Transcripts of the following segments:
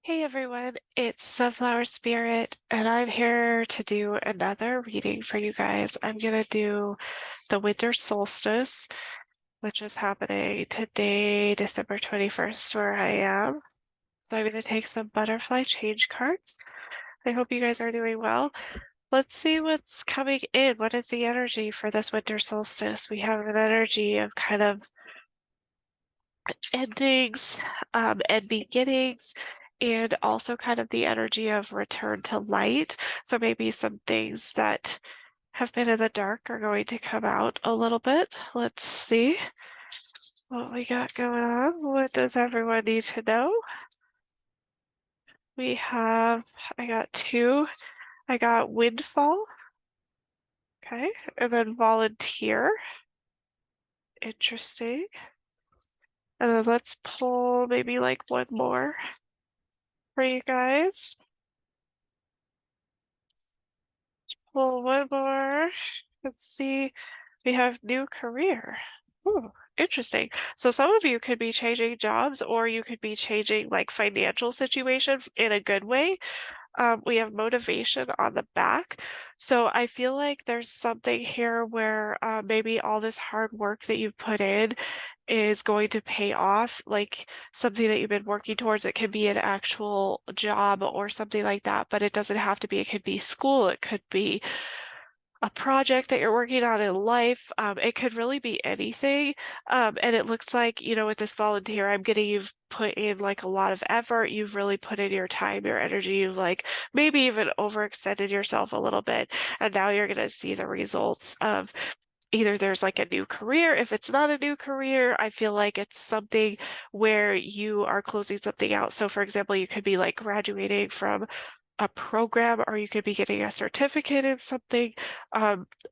Hey everyone, it's Sunflower Spirit, and I'm here to do another reading for you guys. I'm going to do the winter solstice, which is happening today, December 21st, where I am. So I'm going to take some butterfly change cards. I hope you guys are doing well. Let's see what's coming in. What is the energy for this winter solstice? We have an energy of kind of endings and beginnings, and also kind of the energy of return to light. So maybe some things that have been in the dark are going to come out a little bit. Let's see what we got going on. What does everyone need to know? I got two. I got windfall, okay, and then volunteer. Interesting. And then let's pull maybe like one more for you guys. Pull one more. Let's see. We have new career. Ooh, interesting. So some of you could be changing jobs, or you could be changing like financial situation in a good way. We have motivation on the back. So I feel like there's something here where maybe all this hard work that you've put in is going to pay off, like something that you've been working towards. It could be an actual job or something like that, but it doesn't have to be. It could be school. It could be a project that you're working on in life. It could really be anything. And it looks like, with this volunteer, I'm getting you've put in like a lot of effort. You've really put in your time, your energy. You've like maybe even overextended yourself a little bit. And now you're going to see the results of either there's like a new career. If it's not a new career, I feel like it's something where you are closing something out. So, for example, you could be like graduating from a program, or you could be getting a certificate in something,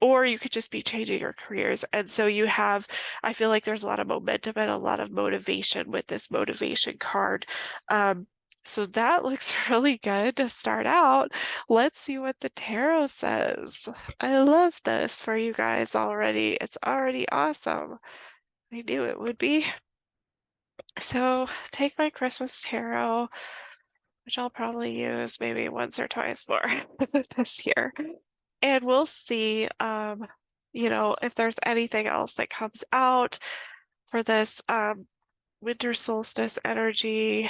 or you could just be changing your careers. And so I feel like there's a lot of momentum and a lot of motivation with this motivation card. So that looks really good to start out. Let's see what the tarot says. I love this for you guys already. It's already awesome. I knew it would be. So take my Christmas tarot, which I'll probably use maybe once or twice more this year. And we'll see, if there's anything else that comes out for this winter solstice energy.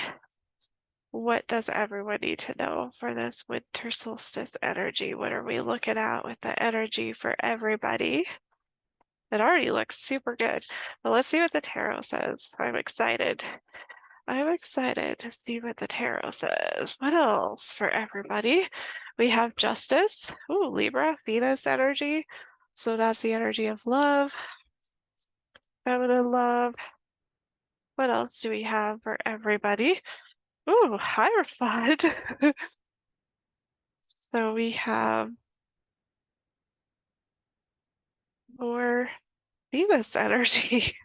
What does everyone need to know for this winter solstice energy? What are we looking at with the energy for everybody? It already looks super good, but let's see what the tarot says. I'm excited. I'm excited to see what the tarot says. What else for everybody? We have justice. Ooh, Libra, Venus energy. So that's the energy of love, feminine love. What else do we have for everybody? Ooh, Hierophant. So we have more Venus energy.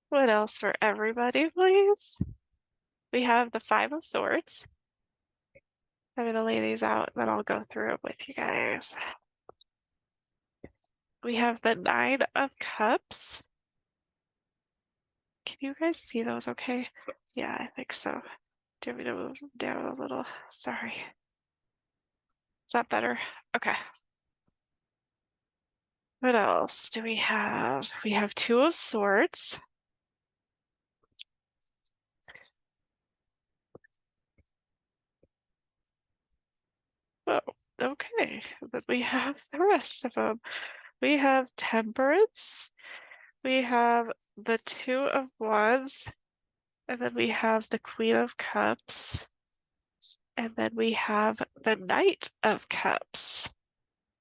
What else for everybody, please? We have the Five of Swords. I'm going to lay these out, and then I'll go through it with you guys. We have the Nine of Cups. Can you guys see those okay? Yeah, I think so. Do you want me to move them down a little? Sorry. Is that better? Okay. What else do we have? We have Two of Swords. Oh, okay. Then we have the rest of them. We have Temperance. We have the Two of Wands. And then we have the Queen of Cups. And then we have the Knight of Cups.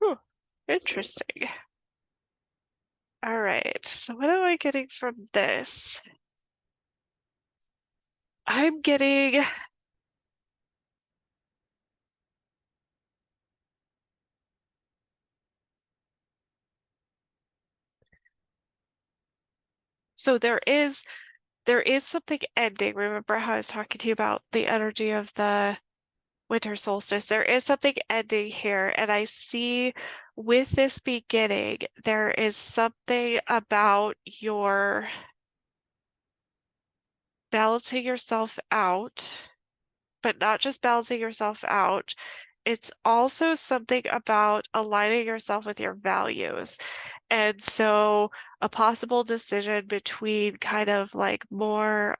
Ooh, interesting. All right, so what am I getting from this? I'm getting so there is something ending. Remember how I was talking to you about the energy of the winter solstice? There is something ending here, and I see with this beginning, there is something about your balancing yourself out, but not just balancing yourself out. It's also something about aligning yourself with your values. And so a possible decision between kind of like more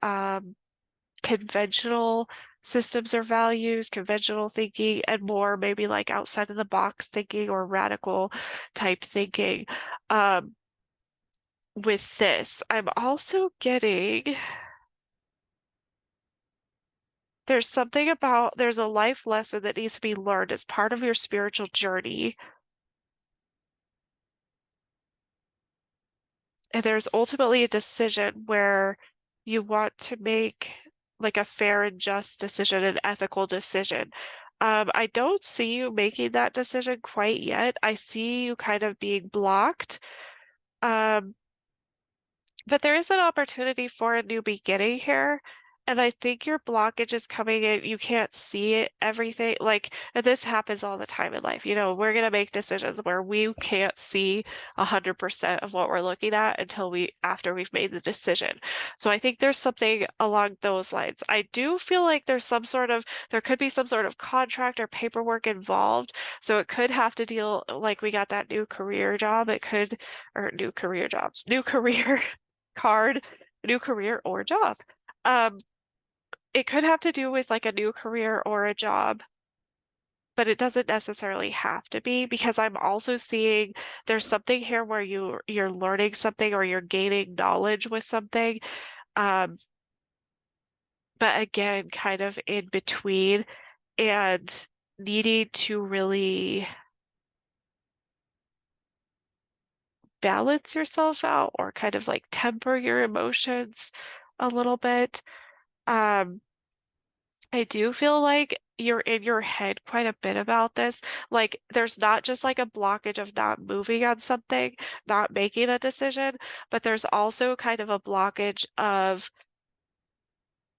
conventional systems or values, conventional thinking, and more maybe like outside of the box thinking or radical type thinking. Um, with this, I'm also getting there's a life lesson that needs to be learned as part of your spiritual journey. And there's ultimately a decision where you want to make like a fair and just decision, an ethical decision. I don't see you making that decision quite yet. I see you kind of being blocked. Um, but there is an opportunity for a new beginning here. And I think your blockage is coming in. You can't see it, everything. Like, and this happens all the time in life. You know, we're going to make decisions where we can't see 100% of what we're looking at until after we've made the decision. So I think there's something along those lines. I do feel like there could be some sort of contract or paperwork involved. So it could have to deal, like we got that new career job. Or new career jobs, new career card, new career or job. Um, it could have to do with like a new career or a job, but it doesn't necessarily have to be because I'm also seeing there's something here where you're learning something or you're gaining knowledge with something. Um, but again, kind of in between and needing to really balance yourself out or kind of like temper your emotions a little bit. Um, I do feel like you're in your head quite a bit about this. Like, there's not just like a blockage of not moving on something, not making a decision, but there's also kind of a blockage of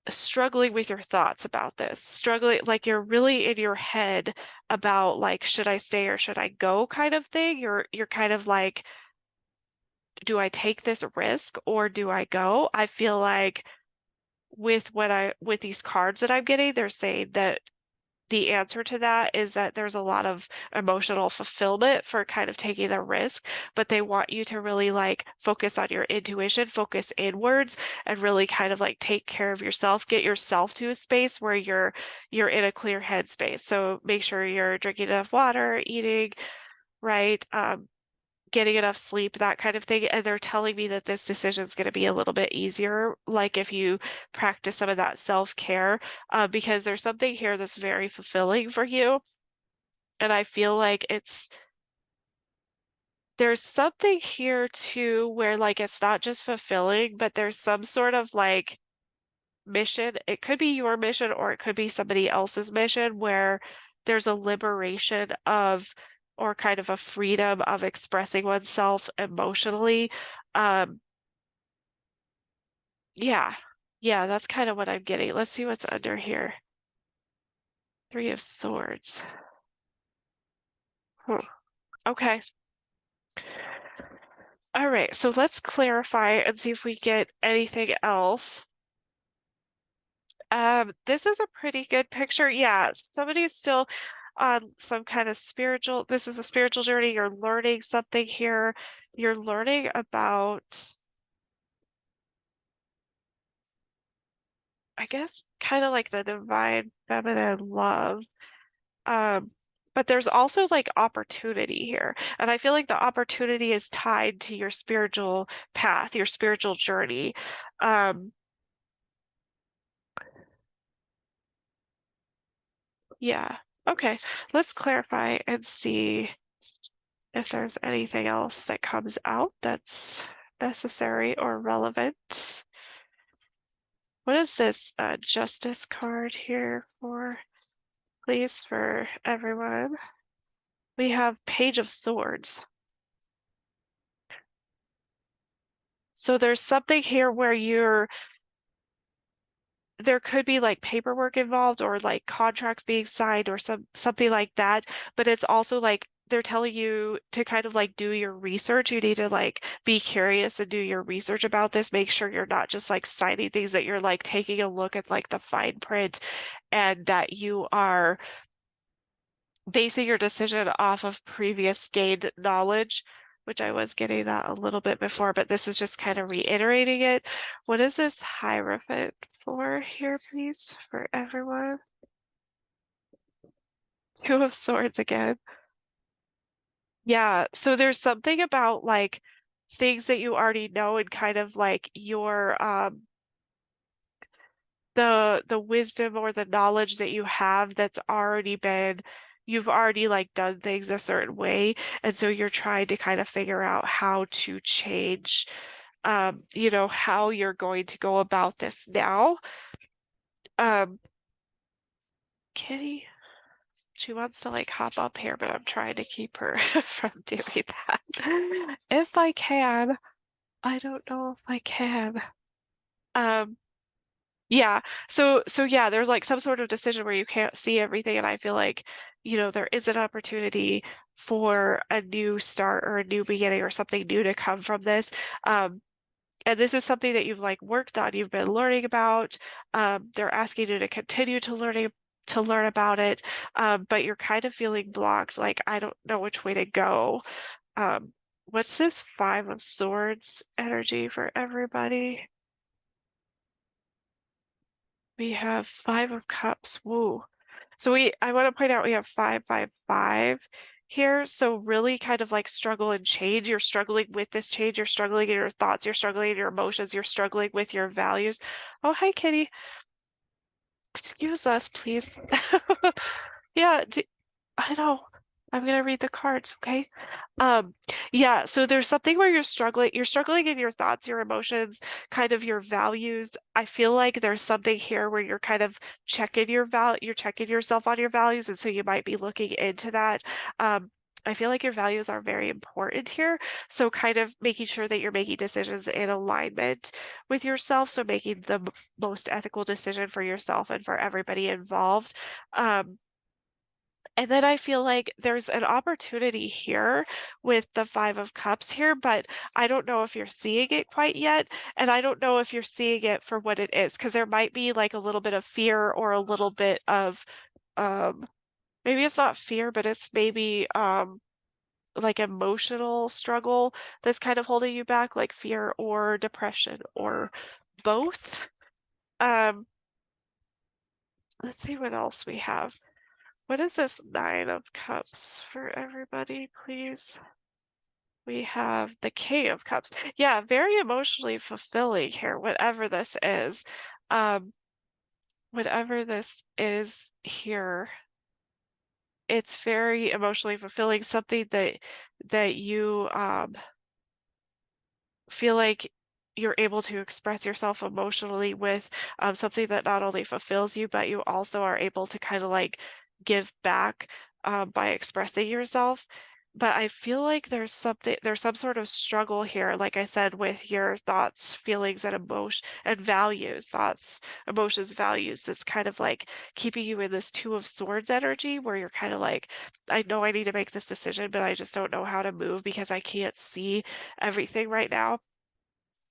struggling with your thoughts about this. Struggling, like you're really in your head about like, should I stay or should I go kind of thing. You're kind of like, do I take this risk or do I go? I feel like with these cards that I'm getting, they're saying that the answer to that is that there's a lot of emotional fulfillment for kind of taking the risk, but they want you to really like focus on your intuition, focus inwards, and really kind of like take care of yourself, get yourself to a space where you're in a clear headspace. So make sure you're drinking enough water, eating right, getting enough sleep, that kind of thing. And they're telling me that this decision is going to be a little bit easier, like if you practice some of that self-care, because there's something here that's very fulfilling for you. And I feel like there's something here too where like it's not just fulfilling, but there's some sort of like mission. It could be your mission or it could be somebody else's mission where there's a liberation of or kind of a freedom of expressing oneself emotionally. Um, yeah. Yeah, that's kind of what I'm getting. Let's see what's under here. Three of Swords. Hmm. Okay. All right, so let's clarify and see if we get anything else. This is a pretty good picture. Yeah, somebody's still on some kind of this is a spiritual journey. You're learning something here. You're learning about, I guess, kind of like the divine feminine love. Um, but there's also like opportunity here. And I feel like the opportunity is tied to your spiritual path, your spiritual journey. Um, yeah. Okay, let's clarify and see if there's anything else that comes out that's necessary or relevant. What is this justice card here for, please, for everyone? We have Page of Swords. So there's something here where there could be like paperwork involved or like contracts being signed or something like that, but it's also like they're telling you to kind of like do your research. You need to like be curious and do your research about this. Make sure you're not just like signing things, that you're like taking a look at like the fine print, and that you are basing your decision off of previous gained knowledge, which I was getting that a little bit before, but this is just kind of reiterating it. What is this Hierophant for here, please, for everyone? Two of Swords again. Yeah, so there's something about like things that you already know, and kind of like your the wisdom or the knowledge that you have that's already been, you've already like done things a certain way, and so you're trying to kind of figure out how to change you know, how you're going to go about this now. Um Kitty, she wants to like hop up here, but I'm trying to keep her from doing that. If I can. I don't know if I can. Um, yeah. So yeah, there's like some sort of decision where you can't see everything, and I feel like, you know, there is an opportunity for a new start or a new beginning or something new to come from this. And this is something that you've like worked on, you've been learning about. They're asking you to continue to learn about it, but you're kind of feeling blocked, like I don't know which way to go. Um, what's this Five of Swords energy for everybody? We have Five of Cups. Woo. So I want to point out we have 555 here. So really kind of like struggle and change. You're struggling with this change. You're struggling in your thoughts. You're struggling in your emotions. You're struggling with your values. Oh, hi, Kitty. Excuse us, please. Yeah, I know. I'm gonna read the cards, okay? Um, yeah, so there's something where you're struggling in your thoughts, your emotions, kind of your values. I feel like there's something here where you're kind of you're checking yourself on your values, and so you might be looking into that. I feel like your values are very important here. So kind of making sure that you're making decisions in alignment with yourself. So making the most ethical decision for yourself and for everybody involved. And then I feel like there's an opportunity here with the Five of Cups here, but I don't know if you're seeing it quite yet. And I don't know if you're seeing it for what it is, because there might be like a little bit of fear or a little bit of, um, maybe it's not fear, but it's maybe like emotional struggle that's kind of holding you back, like fear or depression or both. Um, let's see what else we have. What is this Nine of Cups for everybody, please? We have the King of Cups. Yeah, very emotionally fulfilling here, whatever this is. Um, whatever this is here, it's very emotionally fulfilling, something that you feel like you're able to express yourself emotionally with, something that not only fulfills you, but you also are able to kind of like give back by expressing yourself. But I feel like there's some sort of struggle here, like I said, with your thoughts, feelings, and emotion and values, thoughts, emotions, values, that's kind of like keeping you in this Two of Swords energy where you're kind of like, I know I need to make this decision, but I just don't know how to move because I can't see everything right now.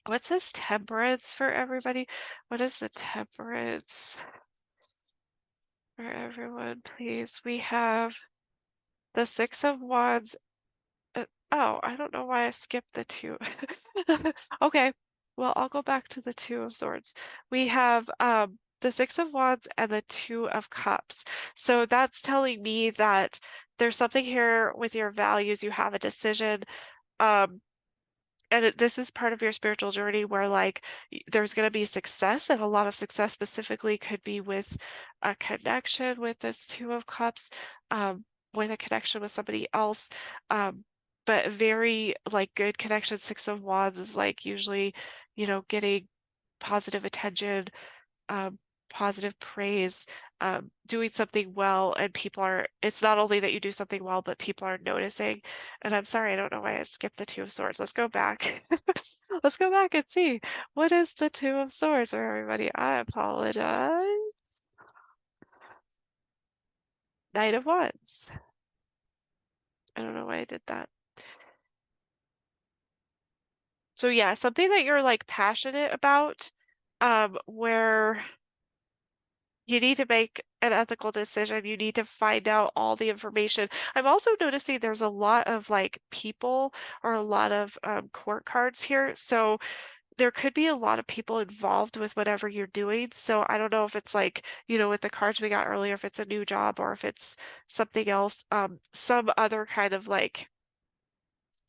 What's this Temperance for everybody? What is the Temperance for everyone, please? We have the Six of Wands. Oh, I don't know why I skipped the two. Okay, well, I'll go back to the Two of Swords. We have the Six of Wands and the Two of Cups. So that's telling me that there's something here with your values. You have a decision. Um, and this is part of your spiritual journey where like there's going to be success, and a lot of success specifically could be with a connection with this Two of Cups, with a connection with somebody else, but very like good connection. Six of Wands is like usually, you know, getting positive attention, um, positive praise, doing something well, and people are, it's not only that you do something well, but people are noticing. And I'm sorry, I don't know why I skipped the Two of Swords. Let's go back. Let's go back and see. What is the Two of Swords for everybody? I apologize. Knight of Wands. I don't know why I did that. So yeah, something that you're like passionate about, where you need to make an ethical decision. You need to find out all the information. I'm also noticing there's a lot of like people or a lot of court cards here. So there could be a lot of people involved with whatever you're doing. So I don't know if it's like, with the cards we got earlier, if it's a new job or if it's something else, some other kind of like,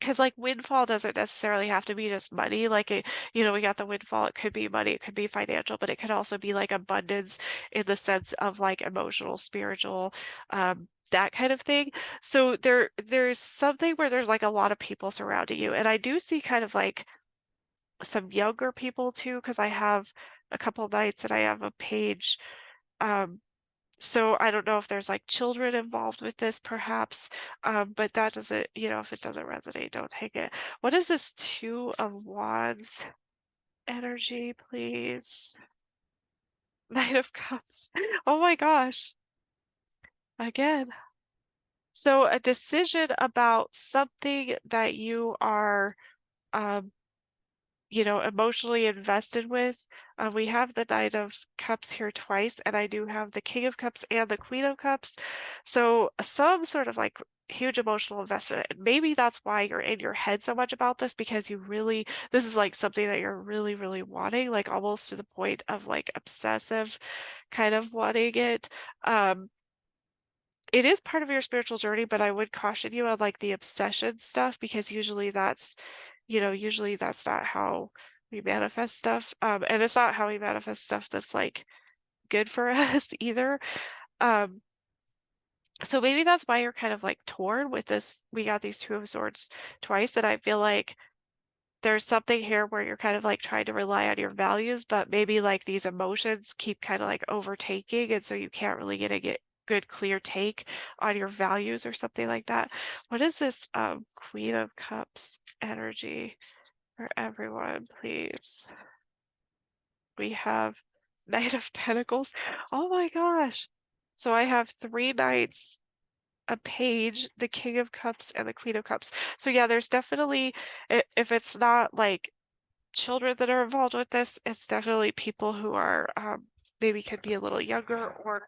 because like windfall doesn't necessarily have to be just money. Like we got the windfall, it could be money, it could be financial, but it could also be like abundance in the sense of like emotional, spiritual, that kind of thing. So there's something where there's like a lot of people surrounding you. And I do see kind of like some younger people too, because I have a couple nights and I have a page. Um, so I don't know if there's like children involved with this, perhaps, but that doesn't, if it doesn't resonate, don't take it. What is this Two of Wands energy, please? Knight of Cups. Oh my gosh. Again. So a decision about something that you are, um, emotionally invested with. We have the Knight of Cups here twice, and I do have the King of Cups and the Queen of Cups. So some sort of like huge emotional investment. And maybe that's why you're in your head so much about this because this is like something that you're really, really wanting, like almost to the point of like obsessive kind of wanting it. Um, it is part of your spiritual journey, but I would caution you on like the obsession stuff because usually that's not how we manifest stuff. And it's not how we manifest stuff that's like good for us either. Um, so maybe that's why you're kind of like torn with this. We got these Two of Swords twice, and I feel like there's something here where you're kind of like trying to rely on your values, but maybe like these emotions keep kind of like overtaking, and so you can't really get a good clear take on your values or something like that. What is this Queen of Cups energy for everyone, please? We have Knight of Pentacles. Oh my gosh. So I have three knights, a page, the King of Cups, and the Queen of Cups. So yeah, there's definitely, if it's not like children that are involved with this, it's definitely people who are maybe could be a little younger or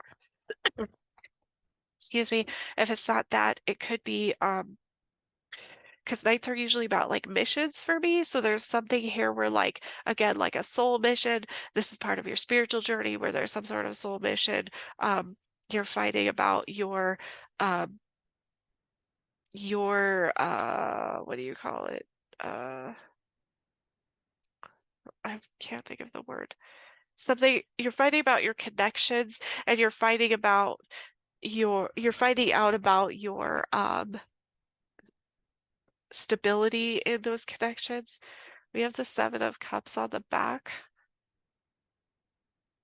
excuse me, if it's not that, it could be because nights are usually about like missions for me. So there's something here where like again, like a soul mission, this is part of your spiritual journey where there's some sort of soul mission. You're fighting about um your what do you call it? Uh I can't think of the word. Something you're fighting about your connections and you're finding out about your stability in those connections. We have the Seven of Cups on the back,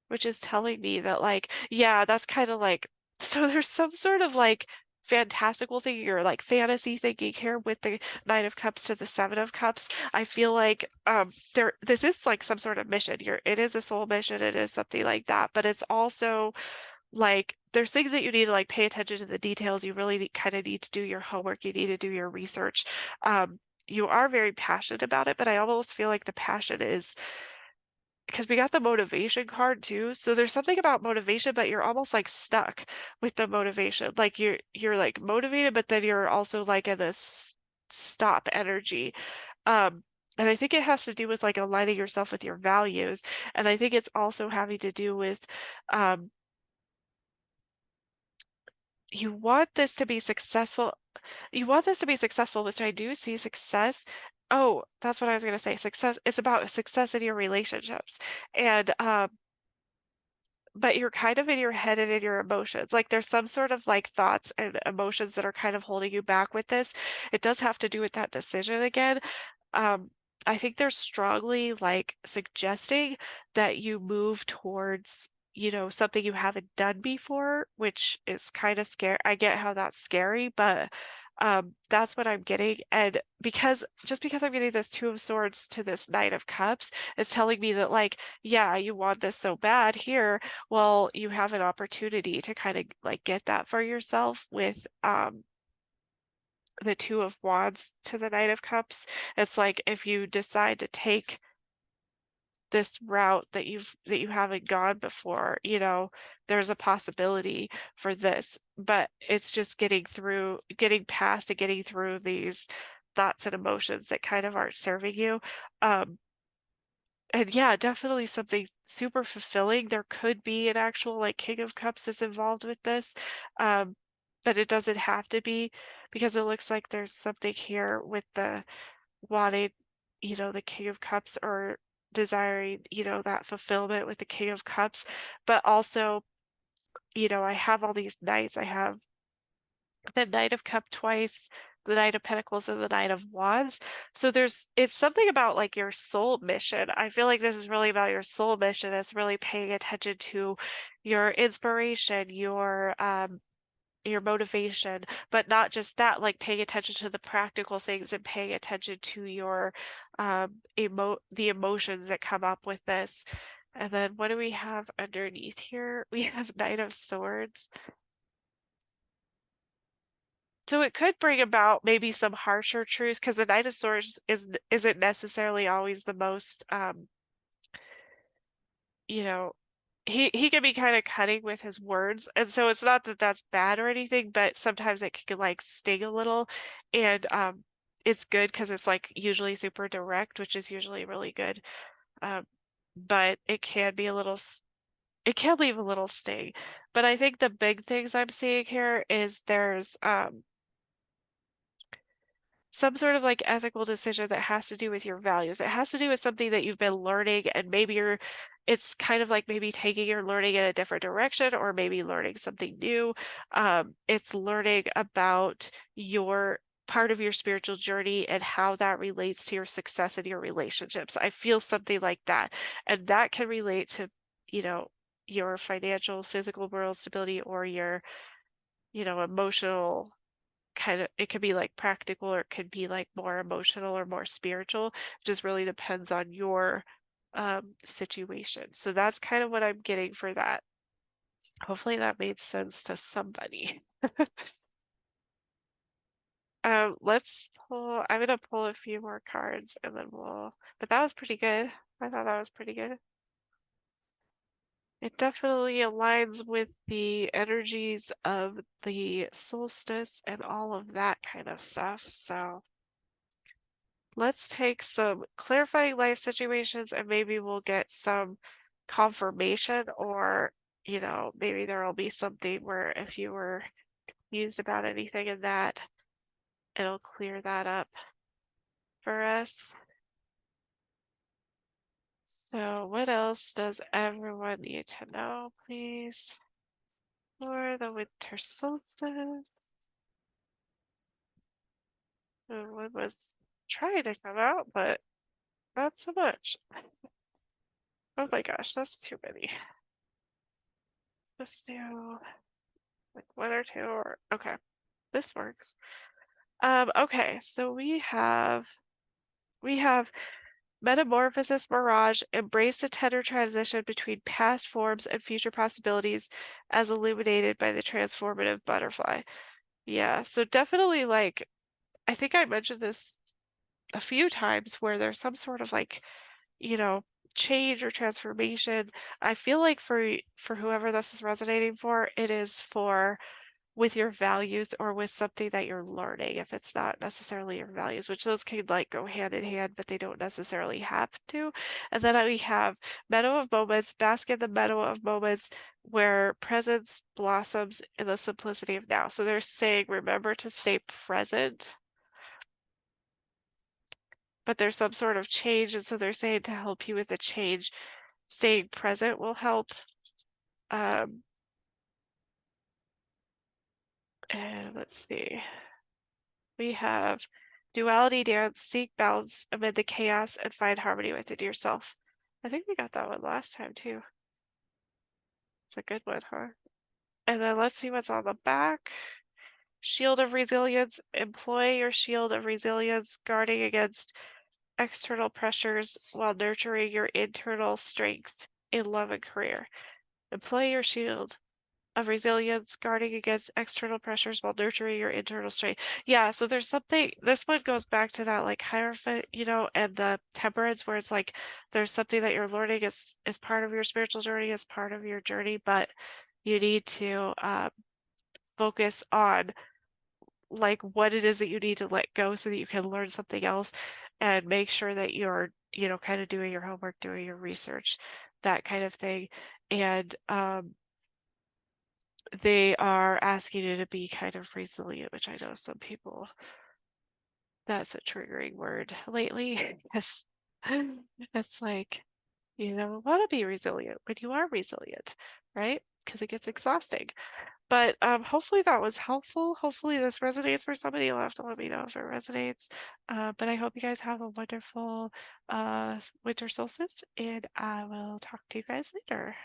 which is telling me that like, yeah, that's kind of like, so there's some sort of like fantastical thing or like fantasy thinking here with the Nine of Cups to the Seven of Cups. I feel like this is like some sort of mission. It is a soul mission, it is something like that, but it's also like there's things that you need to like pay attention to the details. You really kind of need to do your homework. You need to do your research. You are very passionate about it, but I almost feel like the passion is because we got the motivation card too. So there's something about motivation, but you're almost like stuck with the motivation. Like you're like motivated, but then you're also like in this stop energy. Um, and I think it has to do with like aligning yourself with your values. And I think it's also having to do with um you want this to be successful. You want this to be successful, which I do see success. Oh, that's what I was going to say. Success, it's about success in your relationships. And but you're kind of in your head and in your emotions. Like there's some sort of like thoughts and emotions that are kind of holding you back with this. It does have to do with that decision again. Um, I think they're strongly like suggesting that you move towards, something you haven't done before, which is kind of scary. I get how that's scary, but that's what I'm getting. And just because I'm getting this Two of Swords to this Knight of Cups, it's telling me that like, yeah, you want this so bad here. Well, you have an opportunity to kind of like get that for yourself with the Two of Wands to the Knight of Cups. It's like if you decide to take this route that you haven't gone before, there's a possibility for this, but it's just getting past and getting through these thoughts and emotions that kind of aren't serving you. Um, and yeah, definitely something super fulfilling. There could be an actual like King of Cups that's involved with this. Um, but it doesn't have to be because it looks like there's something here with the wanting, the King of Cups or desiring, that fulfillment with the King of Cups. But also, I have all these knights. I have the Knight of Cup twice, the Knight of Pentacles, and the Knight of Wands. So it's something about like your soul mission. I feel like this is really about your soul mission. It's really paying attention to your inspiration, your motivation, but not just that, like paying attention to the practical things and paying attention to your the emotions that come up with this. And then what do we have underneath here? We have Knight of Swords. So it could bring about maybe some harsher truth because the Knight of Swords isn't necessarily always the most you know, he can be kind of cutting with his words, and so it's not that that's bad or anything, but sometimes it can like sting a little, and it's good because it's like usually super direct, which is usually really good. Um, but it can be it can leave a little sting. But I think the big things I'm seeing here is there's some sort of like ethical decision that has to do with your values. It has to do with something that you've been learning, and maybe it's kind of like maybe taking your learning in a different direction or maybe learning something new. It's learning about your part of your spiritual journey and how that relates to your success in your relationships. I feel something like that. And that can relate to, you know, your financial, physical world stability or your, emotional kind of it could be like practical or it could be like more emotional or more spiritual. It just really depends on your situation. So that's kind of what I'm getting for that. Hopefully that made sense to somebody. I'm gonna pull a few more cards and then but that was pretty good. I thought that was pretty good. It definitely aligns with the energies of the solstice and all of that kind of stuff. So let's take some clarifying life situations and maybe we'll get some confirmation or, maybe there will be something where if you were confused about anything in that, it'll clear that up for us. So what else does everyone need to know, please? For the winter solstice. One was trying to come out, but not so much. Oh my gosh, that's too many. Let's do like one or two or okay, this works. Okay, so we have metamorphosis mirage, embrace the tender transition between past forms and future possibilities as illuminated by the transformative butterfly. Yeah, so definitely like I think I mentioned this a few times where there's some sort of like, you know, change or transformation. I feel like for whoever this is resonating for, it is for with your values or with something that you're learning if it's not necessarily your values, which those can like go hand in hand, but they don't necessarily have to. And then we have meadow of moments, bask in the meadow of moments where presence blossoms in the simplicity of now. So they're saying, remember to stay present, but there's some sort of change. And so they're saying to help you with the change, staying present will help. Um, and let's see. We have duality dance, seek balance amid the chaos and find harmony within yourself. I think we got that one last time too. It's a good one, huh? And then let's see what's on the back. Shield of resilience. Employ your shield of resilience, guarding against external pressures while nurturing your internal strength in love and career. Employ your shield of resilience, guarding against external pressures while nurturing your internal strength. Yeah, so there's something, this one goes back to that like hierophant, and the temperance where it's like there's something that you're learning is part of your spiritual journey, it's part of your journey, but you need to focus on like what it is that you need to let go so that you can learn something else and make sure that you're, kind of doing your homework, doing your research, that kind of thing. And they are asking you to be kind of resilient, which I know some people, that's a triggering word lately. Yes. It's like, want to be resilient when you are resilient, right? Because it gets exhausting. But hopefully that was helpful. Hopefully this resonates for somebody. You'll have to let me know if it resonates. But I hope you guys have a wonderful winter solstice, and I will talk to you guys later.